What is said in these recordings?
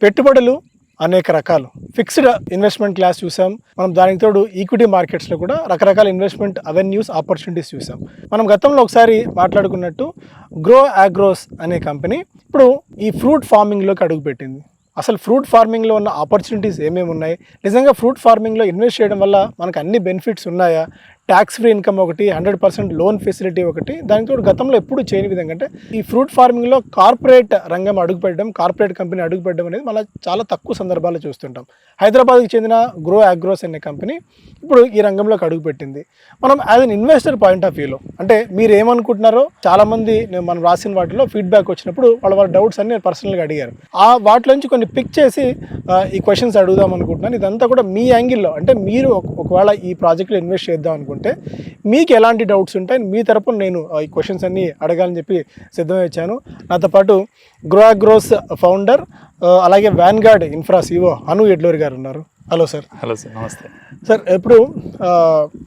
పెట్టుబడులు అనేక రకాలు. ఫిక్స్డ్ ఇన్వెస్ట్మెంట్ క్లాస్ చూసాం. మనం దానికి తోడు ఈక్విటీ మార్కెట్స్లో కూడా రకరకాల ఇన్వెస్ట్మెంట్ అవెన్యూస్, ఆపర్చునిటీస్ చూసాం. మనం గతంలో ఒకసారి మాట్లాడుకున్నట్టు గ్రో అగ్రోస్ అనే కంపెనీ ఇప్పుడు ఈ ఫ్రూట్ ఫార్మింగ్లోకి అడుగుపెట్టింది. అసలు ఫ్రూట్ ఫార్మింగ్లో ఉన్న ఆపర్చునిటీస్ ఏమేమి ఉన్నాయి, నిజంగా ఫ్రూట్ ఫార్మింగ్లో ఇన్వెస్ట్ చేయడం వల్ల మనకు అన్ని బెనిఫిట్స్ ఉన్నాయా, ట్యాక్స్ ఫ్రీ ఇన్కమ్ ఒకటి, 100% లోన్ ఫెసిలిటీ ఒకటి, దానితో గతంలో ఎప్పుడు చేయని విధంగా అంటే ఈ ఫ్రూట్ ఫార్మింగ్లో కార్పొరేట్ రంగం అడుగుపెట్టడం, కార్పొరేట్ కంపెనీ అడుగుపెట్టడం అనేది మనం చాలా తక్కువ సందర్భాల్లో చూస్తుంటాం. హైదరాబాద్కి చెందిన గ్రో అగ్రోస్ అనే కంపెనీ ఇప్పుడు ఈ రంగంలోకి అడుగుపెట్టింది. మనం as an investor point of వ్యూలో అంటే మీరు ఏమనుకుంటున్నారో, చాలామంది మనం రాసిన వాటిలో ఫీడ్బ్యాక్ వచ్చినప్పుడు వాళ్ళ డౌట్స్ అన్ని పర్సనల్గా అడిగారు. ఆ వాటిలోంచి కొన్ని పిక్ చేసి ఈ క్వశ్చన్స్ అడుగుదాం అనుకుంటున్నాను. ఇదంతా కూడా మీ యాంగిల్లో అంటే మీరు ఒకవేళ ఈ ప్రాజెక్ట్లో ఇన్వెస్ట్ చేద్దాం అనుకుంటే మీకు ఎలాంటి డౌట్స్ ఉంటాయి, మీ తరపున నేను ఈ క్వశ్చన్స్ అన్నీ అడగాలని చెప్పి సిద్ధమే వచ్చాను. నాతో పాటు గ్రో అగ్రోస్ ఫౌండర్ అలాగే వ్యాన్గార్డ్ ఇన్ఫ్రా సిఓ అను ఎడ్లూరి గారు ఉన్నారు. Hello sir. హలో సార్, నమస్తే సార్. ఇప్పుడు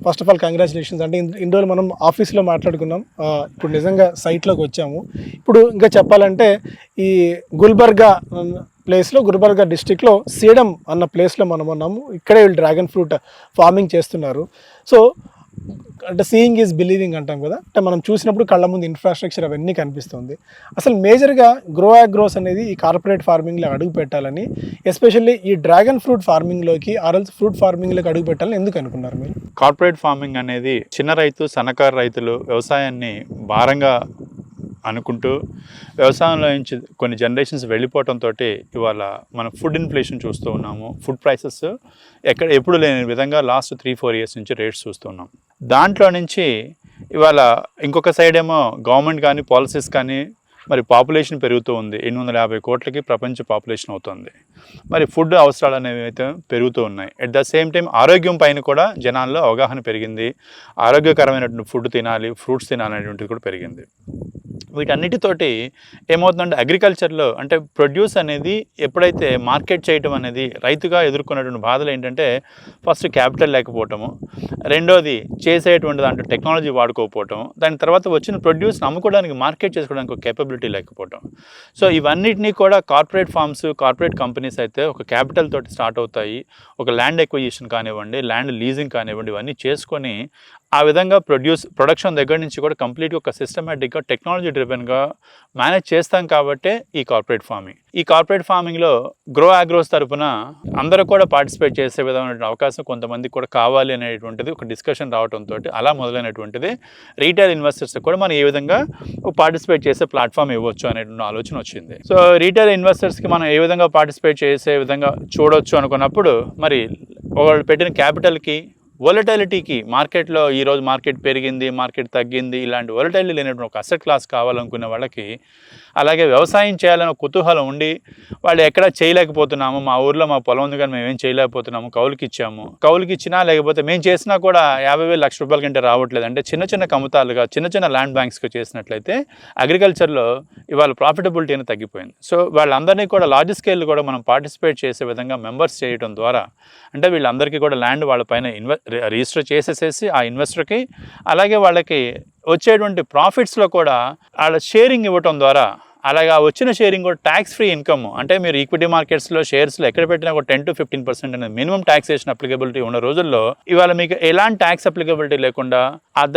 ఫస్ట్ ఆఫ్ ఆల్ కంగ్రాచులేషన్స్. అంటే ఇన్ని రోజులు మనం ఆఫీస్లో మాట్లాడుకున్నాం, ఇప్పుడు నిజంగా సైట్లోకి వచ్చాము. ఇప్పుడు ఇంకా చెప్పాలంటే ఈ గుల్బర్గా ప్లేస్లో, గుల్బర్గా డిస్టిక్లో సీడం అన్న ప్లేస్లో మనం ఉన్నాము. ఇక్కడే వీళ్ళు డ్రాగన్ ఫ్రూట్ ఫార్మింగ్ చేస్తున్నారు. సో అంటే సీయింగ్ ఈజ్ బిలీవింగ్ అంటాం కదా, అంటే మనం చూసినప్పుడు కళ్ళ ముందు ఇన్ఫ్రాస్ట్రక్చర్ అవన్నీ కనిపిస్తుంది. అసలు మేజర్గా గ్రో అగ్రోస్ అనేది ఈ కార్పొరేట్ ఫార్మింగ్లో అడుగు పెట్టాలని, ఎస్పెషల్లీ ఈ డ్రాగన్ ఫ్రూట్ ఫార్మింగ్లోకి ఆర్ఎల్స్ ఫ్రూట్ ఫార్మింగ్లోకి అడుగు పెట్టాలని ఎందుకు అనుకున్నారు మీరు? కార్పొరేట్ ఫార్మింగ్ అనేది చిన్న రైతు, సన్నకారు రైతులు వ్యవసాయాన్ని భారంగా అనుకుంటూ వ్యవసాయంలో నుంచి కొన్ని జనరేషన్స్ వెళ్ళిపోవడంతో ఇవాళ మనం ఫుడ్ ఇన్ఫ్లేషన్ చూస్తూ ఉన్నాము. ఫుడ్ ప్రైసెస్ ఎప్పుడు లేని విధంగా లాస్ట్ 3-4 ఇయర్స్ నుంచి రేట్స్ చూస్తున్నాం. దాంట్లో నుంచి ఇవాళ ఇంకొక సైడ్ ఏమో గవర్నమెంట్ కానీ పాలసీస్ కానీ మరి పాపులేషన్ పెరుగుతూ ఉంది. 850 కోట్లకి ప్రపంచ పాపులేషన్ అవుతుంది. మరి ఫుడ్ అవసరాలు అనేవి అయితే పెరుగుతూ ఉన్నాయి. అట్ ద సేమ్ టైం ఆరోగ్యం పైన కూడా జనాల్లో అవగాహన పెరిగింది. ఆరోగ్యకరమైనటువంటి ఫుడ్ తినాలి, ఫ్రూట్స్ తినాలి అనేటువంటిది కూడా పెరిగింది. వీటన్నిటితోటి ఏమవుతుందంటే అగ్రికల్చర్లో అంటే ప్రొడ్యూస్ అనేది ఎప్పుడైతే మార్కెట్ చేయటం అనేది రైతుగా ఎదుర్కొన్నటువంటి బాధలు ఏంటంటే ఫస్ట్ క్యాపిటల్ లేకపోవటము, రెండోది చేసేటువంటి దాంట్లో టెక్నాలజీ వాడుకోకపోవటం, దాని తర్వాత వచ్చిన ప్రొడ్యూస్ని అమ్ముకోవడానికి మార్కెట్ చేసుకోవడానికి ఒక కేపబిలిటీ లేకపోవటం. సో ఇవన్నిటినీ కూడా కార్పొరేట్ ఫార్మ్స్, కార్పొరేట్ కంపెనీస్ అయితే ఒక క్యాపిటల్ తోటి స్టార్ట్ అవుతాయి. ఒక ల్యాండ్ ఎక్విజిషన్ కానివ్వండి, ల్యాండ్ లీజింగ్ కానివ్వండి, ఇవన్నీ చేసుకొని ఆ విధంగా ప్రొడక్షన్ దగ్గర నుంచి కూడా కంప్లీట్గా ఒక సిస్టమేటిక్గా టెక్నాలజీ డ్రివెన్గా మేనేజ్ చేస్తాం కాబట్టే ఈ కార్పొరేట్ ఫార్మింగ్. ఈ కార్పొరేట్ ఫార్మింగ్లో గ్రో అగ్రోస్ తరఫున అందరూ కూడా పార్టిసిపేట్ చేసే విధమైన అవకాశం కొంతమందికి కూడా కావాలి అనేటువంటిది ఒక డిస్కషన్ రావడంతో అలా మొదలైనటువంటిది రీటైల్ ఇన్వెస్టర్స్ కూడా మనం ఏ విధంగా పార్టిసిపేట్ చేసే ప్లాట్ఫామ్ ఇవ్వచ్చు అనేటువంటి ఆలోచన వచ్చింది. సో రీటైల్ ఇన్వెస్టర్స్కి మనం ఏ విధంగా పార్టిసిపేట్ చేసే విధంగా చూడొచ్చు అనుకున్నప్పుడు మరి వాళ్ళు పెట్టిన క్యాపిటల్కి, వొలటాలిటీకి, మార్కెట్లో ఈరోజు మార్కెట్ పెరిగింది, మార్కెట్ తగ్గింది, ఇలాంటి వొలటాలిటీ లేనటువంటి ఒక అసెట్ క్లాస్ కావాలనుకునే వాళ్ళకి, అలాగే వ్యవసాయం చేయాలని కుతూహలం ఉండి వాళ్ళు ఎక్కడ చేయలేకపోతున్నాము, మా ఊర్లో మా పొలం ఉంది కానీ మేమేం చేయలేకపోతున్నాము, కౌలుకి ఇచ్చాము, కౌలుకి ఇచ్చినా లేకపోతే మేము చేసినా కూడా 50,000 లక్ష రూపాయల కంటే రావట్లేదు అంటే చిన్న చిన్న కమతాలుగా చిన్న చిన్న ల్యాండ్ బ్యాంక్స్గా చేసినట్లయితే అగ్రికల్చర్లో ఇవాళ ప్రాఫిటబిలిటీ అనేది తగ్గిపోయింది. సో వాళ్ళందరినీ కూడా లార్జ్ స్కేల్ కూడా మనం పార్టిసిపేట్ చేసే విధంగా మెంబర్స్ చేయడం ద్వారా అంటే వీళ్ళందరికీ కూడా ల్యాండ్ వాళ్ళపైన రిజిస్టర్ చేసేసేసి ఆ ఇన్వెస్టర్కి, అలాగే వాళ్ళకి వచ్చేటువంటి ప్రాఫిట్స్లో కూడా వాళ్ళ షేరింగ్ ఇవ్వటం ద్వారా, అలాగే వచ్చిన షేరింగ్ కూడా ట్యాక్స్ ఫ్రీ ఇన్కమ్ అంటే మీరు ఈక్విటీ మార్కెట్స్లో షేర్స్లో ఎక్కడ పెట్టినా ఒక 10-15% అనేది మినిమం ట్యాక్సేషన్ అప్లికబిలిటీ ఉన్న రోజుల్లో ఇవాళ మీకు ఎలాంటి ట్యాక్స్ అప్లికబిలిటీ లేకుండా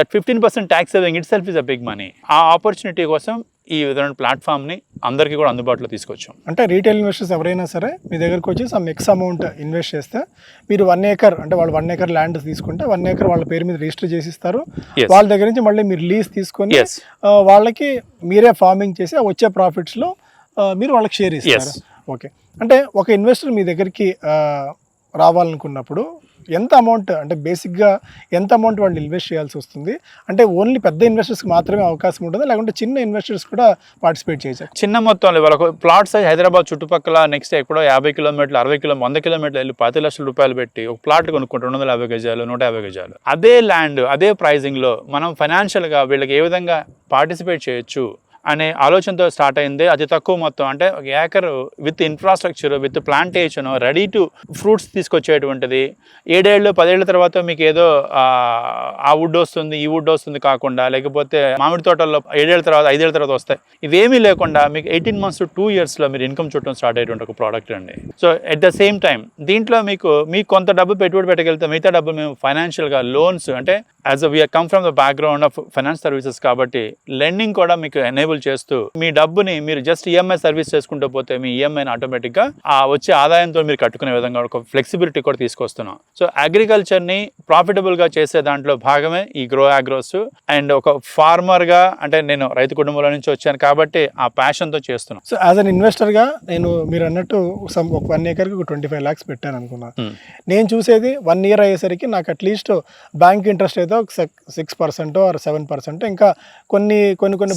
that 15% tax saving it self is a big money. ఆ ఆపర్చునిటీ కోసం ఈ విధమైన ప్లాట్ఫామ్ని అందరికీ కూడా అందుబాటులో తీసుకొచ్చాం. అంటే రీటైల్ ఇన్వెస్టర్స్ ఎవరైనా సరే మీ దగ్గరకు వచ్చి సమ్ ఎక్స్ అమౌంట్ ఇన్వెస్ట్ చేస్తే మీరు 1 acre అంటే వాళ్ళు 1 acre ల్యాండ్ తీసుకుంటే 1 acre వాళ్ళ పేరు మీద రిజిస్టర్ చేసి ఇస్తారు. వాళ్ళ దగ్గర నుంచి మళ్ళీ మీరు లీజ్ తీసుకొని వాళ్ళకి మీరే ఫార్మింగ్ చేసి వచ్చే ప్రాఫిట్స్లో మీరు వాళ్ళకి షేర్ ఇస్తారు. ఓకే. అంటే ఒక ఇన్వెస్టర్ మీ దగ్గరికి రావాలనుకున్నప్పుడు ఎంత అమౌంట్ అంటే బేసిక్గా ఎంత అమౌంట్ వాళ్ళు ఇన్వెస్ట్ చేయాల్సి వస్తుంది? అంటే ఓన్లీ పెద్ద ఇన్వెస్టర్స్కి మాత్రమే అవకాశం ఉంటుందా, లేకుంటే చిన్న ఇన్వెస్టర్స్ కూడా పార్టిసిపేట్ చేయొచ్చు? చిన్న మొత్తంలో వాళ్ళకు ప్లాట్ సైజ్ హైదరాబాద్ చుట్టుపక్కల నెక్స్ట్ ఎక్కడో 50 కిలోమీటర్లు 100 కిలోమీటర్లు వెళ్ళి 10 లక్షల రూపాయలు పెట్టి ఒక ప్లాట్ కొనుక్కుంటే 250 గజాలు 150 గజాలు అదే ల్యాండ్ అదే ప్రైజింగ్లో మనం ఫైనాన్షియల్గా వీళ్ళకి ఏ విధంగా పార్టిసిపేట్ చేయొచ్చు అనే ఆలోచనతో స్టార్ట్ అయింది. అతి తక్కువ మొత్తం అంటే ఒక acre with infrastructure with plantation ready to fruits తీసుకొచ్చేటువంటిది. 7 ఏళ్ళు 10 ఏళ్ళ తర్వాత మీకు ఏదో ఆ వుడ్ వస్తుంది ఈ వుడ్ వస్తుంది కాకుండా, లేకపోతే మామిడి తోటల్లో 7 ఏళ్ళ తర్వాత 5 ఏళ్ళ తర్వాత వస్తాయి, ఇవేమీ లేకుండా మీకు 18 months to 2 yearsలో మీరు ఇన్కమ్ చూడటం స్టార్ట్ అయ్యేటువంటి ఒక ప్రోడక్ట్ అండి. So at the same time దీంట్లో మీకు కొంత డబ్బు పెట్టుబడి పెట్టగలిగితే మిగతా డబ్బు మేము ఫైనాన్షియల్గా లోన్స్ అంటే as we are come from the background of finance services కాబట్టి లెండింగ్ కూడా మీకు ఎనేబుల్ చేస్తూ మీ డబ్బుని మీరు జస్ట్ ఈఎంఐ సర్వీస్ చేసుకుంటూ పోతే మీ ఈఎంఐని ఆటోమేటిక్గా ఆ వచ్చే ఆదాయంతో మీరు కట్టుకునే విధంగా ఒక ఫ్లెక్సిబిలిటీ కూడా తీసుకొస్తున్నాం. సో అగ్రికల్చర్ని ప్రాఫిటబుల్గా చేసే దాంట్లో భాగమే ఈ గ్రో అగ్రోస్. అండ్ ఒక ఫార్మర్గా అంటే నేను రైతు కుటుంబంలో నుంచి వచ్చాను కాబట్టి ఆ ప్యాషన్తో చేస్తున్నాను. సో యాజ్ అన్ ఇన్వెస్టర్గా నేను మీరు అన్నట్టు ఒక 1 acreకి 25 lakhs పెట్టాను అనుకున్నాను. నేను చూసేది 1 year అయ్యేసరికి నాకు అట్లీస్ట్ బ్యాంక్ ఇంట్రెస్ట్ అయితే ఒక 6% or 7%, ఇంకా కొన్ని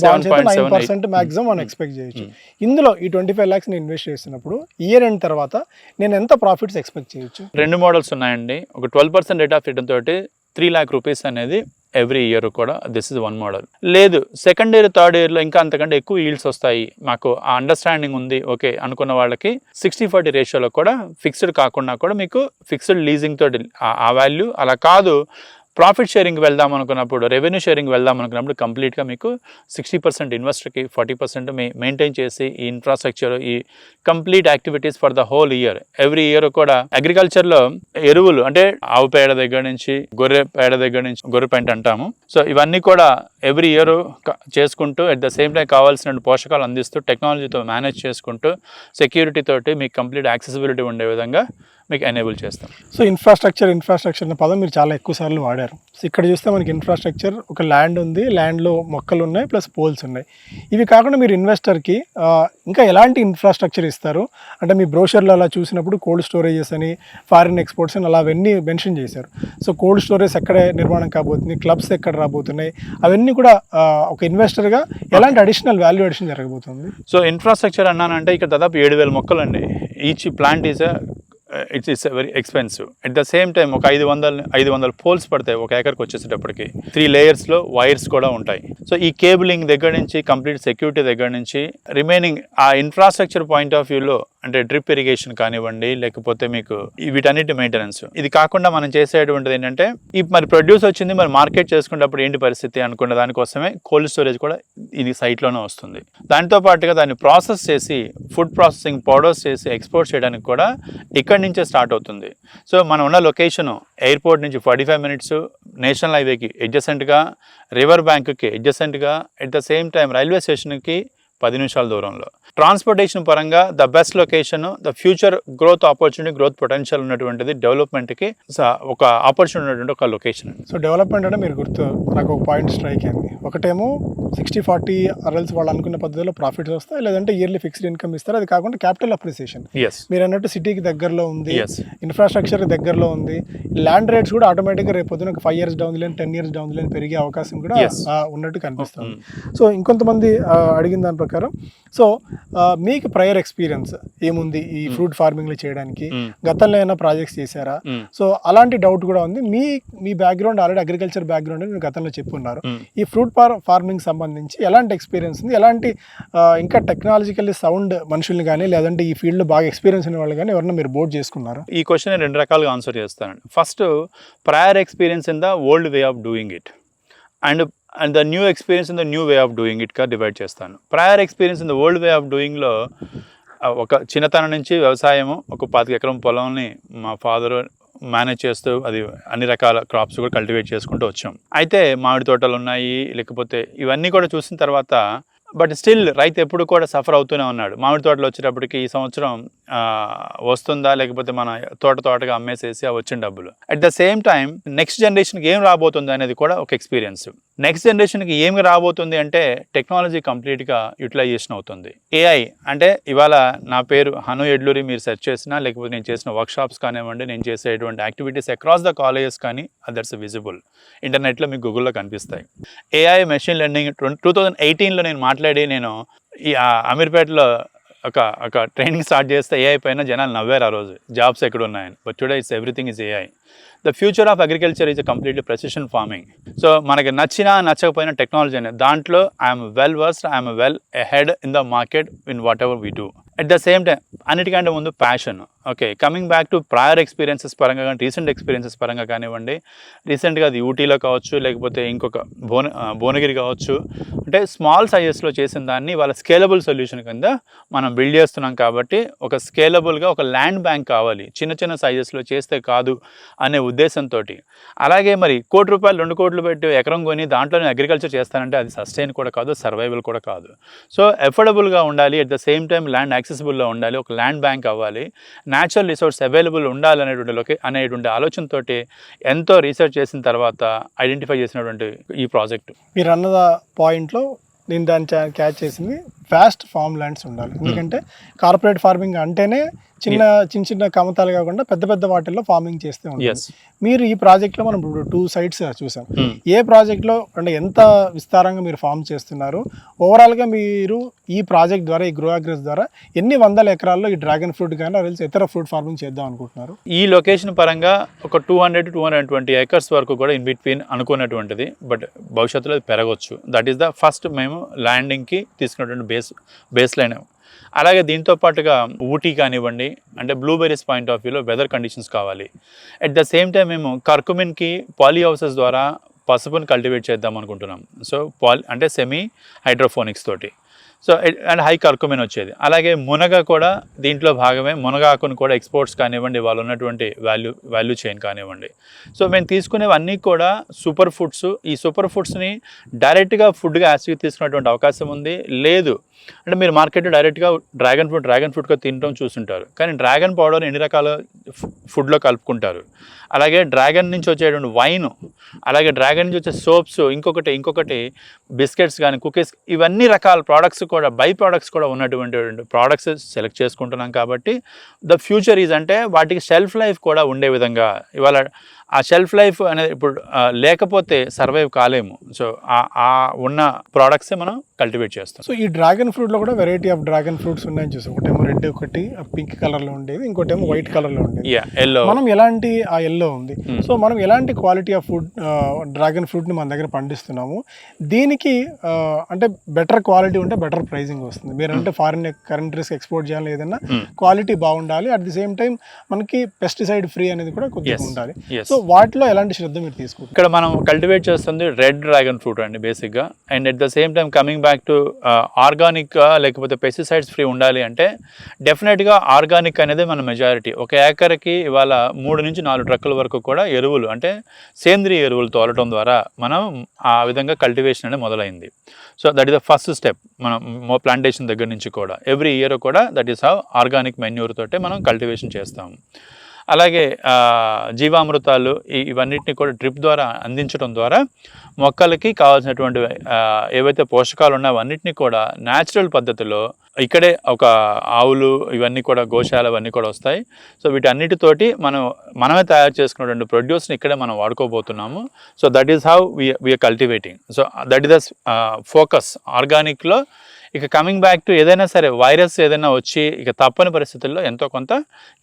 బాండ్స్ అయితే 9% మాక్సిమం మనం ఎక్స్పెక్ట్ చేయొచ్చు. ఇందులో ఈ 25 lakhs నేను ఇన్వెస్ట్ చేసినప్పుడు ఇయర్ ఎండ్ తర్వాత నేను ఎంత ప్రాఫిట్స్ ఎక్స్పెక్ట్ చేయొచ్చు? 2 మోడల్స్ ఉన్నాయండి. ఒక 12% రేట్ ఆఫ్ రిటర్న్ తోటి 3 lakh rupees అనేది ఎవ్రీ ఇయర్ కూడా దిస్ ఇస్ 1 మోడల్. లేదు సెకండ్ ఇయర్ థర్డ్ ఇయర్లో ఇంకా అంతకంటే ఎక్కువ ఈల్డ్స్ వస్తాయి, మాకు ఆ అండర్స్టాండింగ్ ఉంది ఓకే అనుకున్న వాళ్ళకి 60-40 రేషియోలో కూడా ఫిక్స్డ్ కాకుండా కూడా మీకు ఫిక్స్డ్ లీజింగ్ తోటి ఆ వాల్యూ, అలా కాదు ప్రాఫిట్ షేరింగ్ వెళ్దాం అనుకున్నప్పుడు, రెవెన్యూ షేరింగ్ వెళ్దాం అనుకున్నప్పుడు కంప్లీట్గా మీకు 60% ఇన్వెస్టర్కి 40% మెయింటైన్ చేసి ఈ ఇన్ఫ్రాస్ట్రక్చర్ ఈ complete activities for the whole year. Every year కూడా అగ్రికల్చర్లో ఎరువులు అంటే ఆవు పేడ దగ్గర నుంచి గొర్రె పేడ దగ్గర నుంచి గొర్రె పెంట అంటాము. సో ఇవన్నీ కూడా ఎవ్రీ ఇయర్ చేసుకుంటూ అట్ ద సేమ్ టైం కావాల్సిన పోషకాలు అందిస్తూ టెక్నాలజీతో మేనేజ్ చేసుకుంటూ సెక్యూరిటీ తోటి మీకు కంప్లీట్ యాక్సెసిబిలిటీ ఉండే విధంగా మీకు ఎనేబుల్ చేస్తాం. సో ఇన్ఫ్రాస్ట్రక్చర్ అనే పదం మీరు చాలా ఎక్కువ సార్లు వాడారు. సో ఇక్కడ చూస్తే మనకి ఇన్ఫ్రాస్ట్రక్చర్ ఒక ల్యాండ్ ఉంది, ల్యాండ్లో మొక్కలు ఉన్నాయి ప్లస్ పోల్స్ ఉన్నాయి. ఇవి కాకుండా మీరు ఇన్వెస్టర్కి ఇంకా ఎలాంటి ఇన్ఫ్రాస్ట్రక్చర్ ఇస్తారు అంటే మీ బ్రోషర్లో అలా చూసినప్పుడు కోల్డ్ స్టోరేజెస్ అని ఫారిన్ ఎక్స్పోర్ట్స్ అని అలా అవన్నీ మెన్షన్ చేశారు. సో కోల్డ్ స్టోరేజ్ ఎక్కడ నిర్మాణం కాబోతుంది, క్లబ్స్ ఎక్కడ రాబోతున్నాయి, అవన్నీ కూడా ఒక ఇన్వెస్టర్గా ఎలాంటి అడిషనల్ వాల్యూ అడిషన్ జరగబోతుంది? సో ఇన్ఫ్రాస్ట్రక్చర్ అన్నానంటే ఇక్కడ దాదాపు 7,000 మొక్కలు అండి. Each plant is it's very expensive. At the same time ఒక 500 పోల్స్ పడతాయి ఒక ఏకర్కి వచ్చేసేటప్పటికి. 3 layers వైర్స్ కూడా ఉంటాయి. సో ఈ కేబులింగ్ దగ్గర నుంచి కంప్లీట్ సెక్యూరిటీ దగ్గర నుంచి రిమైనింగ్ ఆ ఇన్ఫ్రాస్ట్రక్చర్ పాయింట్ ఆఫ్ వ్యూలో అంటే డ్రిప్ ఇరిగేషన్ కానివ్వండి, లేకపోతే మీకు వీటన్నిటి మెయింటెనెన్స్. ఇది కాకుండా మనం చేసేటువంటిది ఏంటంటే ఈ మరి ప్రొడ్యూస్ వచ్చింది మరి మార్కెట్ చేసుకునేటప్పుడు ఏంటి పరిస్థితి అనుకున్న దానికోసమే కోల్డ్ స్టోరేజ్ కూడా ఇది సైట్లోనే వస్తుంది. దాంతో పాటుగా దాన్ని ప్రాసెస్ చేసి ఫుడ్ ప్రాసెసింగ్ పౌడర్స్ చేసి ఎక్స్పోర్ట్ చేయడానికి కూడా ఇక్కడి నుంచే స్టార్ట్ అవుతుంది. సో మనం ఉన్న లొకేషను ఎయిర్పోర్ట్ నుంచి 45 minutes, నేషనల్ హైవేకి అడ్జసెంట్గా, రివర్ బ్యాంక్కి అడ్జసెంట్గా, at the same time railway స్టేషన్కి 10 నిమిషాల దూరంలో. ట్రాన్స్పోర్టేషన్ పరంగా the best location, the future growth opportunity, growth potential ఉన్నటువంటిది, డెవలప్మెంట్కి ఒక ఆపర్చునిటీ ఉన్నటువంటి ఒక లొకేషన్. సో డెవలప్మెంట్ అంటే మీరు గుర్తు నాకు ఒక పాయింట్ స్ట్రైక్ అయింది. ఒకటేమో 60-40 అరల్స్ వాళ్ళు అనుకున్న పద్ధతిలో ప్రాఫిట్స్ వస్తాయి, లేదంటే ఇయర్లీ ఫిక్స్డ్ ఇన్కమ్ ఇస్తారు. అది కాకుండా క్యాపిటల్ అప్రిసియేషన్. మీరు అన్నట్టు సిటీకి దగ్గరలో ఉంది, ఇన్ఫ్రాస్ట్రక్చర్ దగ్గరలో ఉంది, ల్యాండ్ రేట్స్ కూడా ఆటోమేటిక్గా రేపు పొద్దున ఒక 5 years down the line 10 years down the line పెరిగే అవకాశం కూడా ఉన్నట్టు కనిపిస్తుంది. సో ఇంకొంతమంది అడిగిన దాని ప్రకారం సో మీకు ప్రయర్ ఎక్స్పీరియన్స్ ఏముంది ఈ ఫ్రూట్ ఫార్మింగ్లో చేయడానికి? గతంలో ఏమైనా ప్రాజెక్ట్స్ చేశారా? సో అలాంటి డౌట్ కూడా ఉంది. మీ బ్యాక్గ్రౌండ్ ఆల్రెడీ అగ్రికల్చర్ బ్యాక్గ్రౌండ్ అని మీరు గతంలో చెప్పున్నారు. ఈ ఫ్రూట్ ఫార్మింగ్ సంబంధించి ఎలాంటి ఎక్స్పీరియన్స్ ఉంది, ఎలాంటి ఇంకా టెక్నాలజికల్లీ సౌండ్ మనుషుల్ని కానీ లేదంటే ఈ ఫీల్డ్లో బాగా ఎక్స్పీరియన్స్ ఉన్న వాళ్ళు కానీ ఎవరైనా మీరు బోర్డ్ చేసుకున్నారా? ఈ క్వశ్చన్ 2 రకాలుగా ఆన్సర్ చేస్తానండి. First prior experience in the old way of doing it and the new experience in the new way of doing ఇట్గా డివైడ్ చేస్తాను. Prior experience in the old way of డూయింగ్లో ఒక చిన్నతనం నుంచి వ్యవసాయము, ఒక 25 ఎకరం పొలంని మా ఫాదరు మేనేజ్ చేస్తూ అది అన్ని రకాల క్రాప్స్ కూడా కల్టివేట్ చేసుకుంటూ వచ్చాం. అయితే మామిడి తోటలు ఉన్నాయి, లేకపోతే ఇవన్నీ కూడా చూసిన తర్వాత బట్ స్టిల్ రైతు ఎప్పుడు కూడా సఫర్ అవుతూనే ఉన్నాడు. మామిడి తోటలు వచ్చేటప్పటికి ఈ సంవత్సరం వస్తుందా, లేకపోతే మన తోటగా అమ్మేసేసి ఆ వచ్చిన డబ్బులు. At the same time next జనరేషన్కి ఏం రాబోతుంది అనేది కూడా ఒక ఎక్స్పీరియన్స్. నెక్స్ట్ జనరేషన్కి ఏమి రాబోతుంది అంటే టెక్నాలజీ కంప్లీట్గా యూటిలైజేషన్ అవుతుంది. ఏఐ అంటే ఇవాళ నా పేరు హను ఎడ్లూరి మీరు సెర్చ్ చేసినా, లేకపోతే నేను చేసిన వర్క్షాప్స్ కానివ్వండి, నేను చేసేటువంటి యాక్టివిటీస్ అక్రాస్ ద కాలేజెస్ కానీ అదర్స్ విజిబుల్ ఇంటర్నెట్లో మీకు గూగుల్లో కనిపిస్తాయి. ఏఐ మెషిన్ లెర్నింగ్ 2018లో నేను ఈ అమీర్పేటలో ఒక ట్రైనింగ్ స్టార్ట్ చేస్తే ఏఐ పైన జనాలు నవ్వారు ఆ రోజు, జాబ్స్ ఎక్కడ ఉన్నాయని. But today it's everything is AI. The future of agriculture is completely precision farming. So మనకి నచ్చినా నచ్చకపోయినా టెక్నాలజీ అనేది దాంట్లో I'm well versed, I'm well ahead in the market in what ever we do. At the same time అన్నిటికంటే ముందు passion. Okay, coming back to prior experiences పరంగా కానీ recent experiences పరంగా కానివ్వండి, రీసెంట్గా అది ఊటీలో కావచ్చు, లేకపోతే ఇంకొక భువనగిరి కావచ్చు, అంటే స్మాల్ సైజెస్లో చేసిన దాన్ని వాళ్ళ స్కేలబుల్ సొల్యూషన్ కింద మనం బిల్డ్ చేస్తున్నాం. కాబట్టి ఒక స్కేలబుల్గా ఒక ల్యాండ్ బ్యాంక్ కావాలి, చిన్న చిన్న సైజెస్లో చేస్తే కాదు అనే ఉద్దేశంతో. అలాగే మరి ₹1 కోటి 2 కోట్లు పెట్టి ఎకరం కొని దాంట్లోనే అగ్రికల్చర్ చేస్తానంటే అది సస్టైన్ కూడా కాదు, సర్వైవల్ కూడా కాదు. సో ఎఫోర్డబుల్గా ఉండాలి, at the same time land యాక్సెసిబుల్లో ఉండాలి, ఒక ల్యాండ్ బ్యాంక్ అవ్వాలి, న్యాచురల్ రిసోర్స్ అవైలబుల్ ఉండాలి అనేటువంటి ఆలోచనతోటి ఎంతో రీసెర్చ్ చేసిన తర్వాత ఐడెంటిఫై చేసినటువంటి ఈ ప్రాజెక్టు. మీరు అన్నద పాయింట్లో నేను దాన్ని క్యాచ్ చేసింది, ఫాస్ట్ ఫార్మ్ ల్యాండ్స్ ఉండాలి. ఎందుకంటే కార్పొరేట్ ఫార్మింగ్ అంటేనే చిన్న కమతాలు కాకుండా పెద్ద పెద్ద వాటిల్లో ఫార్మింగ్ చేస్తే ఉంటుంది. మీరు ఈ ప్రాజెక్ట్లో మనం ఇప్పుడు 2 sites చూసాం. ఏ ప్రాజెక్ట్లో అంటే ఎంత విస్తారంగా మీరు ఫార్మ్ చేస్తున్నారు, ఓవరాల్గా మీరు ఈ ప్రాజెక్ట్ ద్వారా, ఈ గ్రో అగ్రెస్ ద్వారా ఎన్ని వందల ఎకరాల్లో ఈ డ్రాగన్ ఫ్రూట్ కానీ అదే ఇతర ఫ్రూట్ ఫార్మింగ్ చేద్దాం అనుకుంటున్నారు? ఈ లొకేషన్ పరంగా ఒక 200 to 220 acres వరకు కూడా ఇన్ బిట్వీన్ అనుకున్నటువంటిది. బట్ భవిష్యత్తులో అది పెరగవచ్చు. దట్ ఈస్ ద ఫస్ట్ మేము ల్యాండింగ్కి తీసుకున్నటువంటి బేస్ లైన్. అలాగే దీంతో పాటుగా ఊటీ కానివ్వండి, అంటే బ్లూబెర్రీస్ పాయింట్ ఆఫ్ వ్యూలో వెదర్ కండిషన్స్ కావాలి. అట్ ద సేమ్ టైం మేము కర్కుమిన్కి పాలీ హౌసెస్ ద్వారా పసుపుని కల్టివేట్ చేద్దాం అనుకుంటున్నాం. సో అంటే సెమీ హైడ్రోఫోనిక్స్ తోటి. సో అండ్ హై కర్కుమిన్ వచ్చేది. అలాగే మునగ కూడా దీంట్లో భాగమే. మునగాకును కూడా ఎక్స్పోర్ట్స్ కానివ్వండి, వాళ్ళు ఉన్నటువంటి వాల్యూ చైన్ కానివ్వండి. సో మేము తీసుకునేవన్నీ కూడా సూపర్ ఫుడ్స్. ఈ సూపర్ ఫుడ్స్ని డైరెక్ట్గా ఫుడ్గా యాసిడ్గా తీసుకునేటువంటి అవకాశం ఉంది. లేదు అంటే మీరు మార్కెట్లో డైరెక్ట్గా డ్రాగన్ ఫ్రూట్గా తినడం చూస్తుంటారు, కానీ డ్రాగన్ పౌడర్ ఎన్ని రకాల ఫుడ్లో కలుపుకుంటారు. అలాగే డ్రాగన్ నుంచి వచ్చేటువంటి వైన్, అలాగే డ్రాగన్ నుంచి వచ్చే సోప్స్, ఇంకొకటి బిస్కెట్స్ కానీ కుకీస్, ఇవన్నీ రకాల ప్రోడక్ట్స్ కూడా బై ప్రోడక్ట్స్ కూడా ఉన్నటువంటి ప్రోడక్ట్స్ సెలెక్ట్ చేసుకుంటున్నాం. కాబట్టి ద ఫ్యూచర్ ఈజ్ అంటే వాటికి షెల్ఫ్ లైఫ్ కూడా ఉండే విధంగా. ఇవాళ ఆ షెల్ఫ్ లైఫ్ అనేది ఇప్పుడు లేకపోతే సర్వైవ్ కాలేము. సో ఆ ఉన్న ప్రోడక్ట్సే మనం కల్టివేట్ చేస్తాం. సో ఈ డ్రాగన్ ఫ్రూట్లో కూడా వెరైటీ ఆఫ్ డ్రాగన్ ఫ్రూట్స్ ఉన్నాయని చూసాం. ఒకటేమో రెడ్, ఒకటి పింక్ కలర్లో ఉండేది, ఇంకోటేమో వైట్ కలర్లో ఉండేది. ఎల్లో మనం ఎలాంటి ఆ ఎల్లో ఉంది. సో మనం ఎలాంటి క్వాలిటీ ఆఫ్ ఫుడ్ డ్రాగన్ ఫ్రూట్ని మన దగ్గర పండిస్తున్నాము, దీనికి అంటే బెటర్ క్వాలిటీ ఉంటే బెటర్ ప్రైజింగ్ వస్తుంది. మీరు అంటే ఫారిన్ కంట్రీస్కి ఎక్స్పోర్ట్ చేయాలి, ఏదైనా క్వాలిటీ బాగుండాలి, అట్ ది సేమ్ టైం మనకి పెస్టిసైడ్ ఫ్రీ అనేది కూడా కొద్దిగా ఉండాలి. సో వాటిలో ఎలాంటి శ్రద్ధ మీరు తీసుకుంటారు? ఇక్కడ మనం కల్టివేట్ చేస్తుంది రెడ్ డ్రాగన్ ఫ్రూట్ అండి బేసిక్గా. And at the same time coming back to ఆర్గానిక్గా లేకపోతే పెస్టిసైడ్స్ ఫ్రీ ఉండాలి అంటే డెఫినెట్గా ఆర్గానిక్ అనేది మన మెజారిటీ. ఒక ఏకర్కి ఇవాళ 3 నుంచి 4 ట్రక్కుల వరకు కూడా ఎరువులు అంటే సేంద్రియ ఎరువులు తోలటం ద్వారా మనం ఆ విధంగా కల్టివేషన్ అనేది మొదలైంది. So that is the first step. మనం ప్లాంటేషన్ దగ్గర నుంచి కూడా ఎవ్రీ ఇయర్ కూడా that is how organic manure తోటే మనం కల్టివేషన్ చేస్తాము. అలాగే జీవామృతాలు ఇవన్నిటిని కూడా డ్రిప్ ద్వారా అందించడం ద్వారా మొక్కలకి కావాల్సినటువంటి ఏవైతే పోషకాలు ఉన్నాయో అవన్నిటిని కూడా న్యాచురల్ పద్ధతిలో ఇక్కడే ఒక ఆవులు ఇవన్నీ కూడా గోశాల అవన్నీ కూడా వస్తాయి. సో వీటన్నిటితోటి మనమే తయారు చేసుకున్నటువంటి ప్రొడ్యూస్ని ఇక్కడే మనం వాడుకోబోతున్నాము. So that is how we are cultivating. So that is the focus ఆర్గానిక్లో. ఇక కమింగ్ బ్యాక్ టు ఏదైనా సరే వైరస్ ఏదైనా వచ్చి ఇక తప్పని పరిస్థితుల్లో ఎంతో కొంత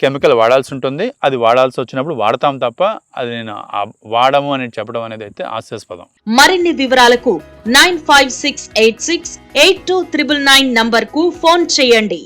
కెమికల్ వాడాల్సి ఉంటుంది. అది వాడాల్సి వచ్చినప్పుడు వాడతాం తప్ప అది నేను వాడము అని చెప్పడం అనేది అయితే హాస్యాస్పదం. మరిన్ని వివరాలకు 9568682999 నంబర్కు ఫోన్ చేయండి.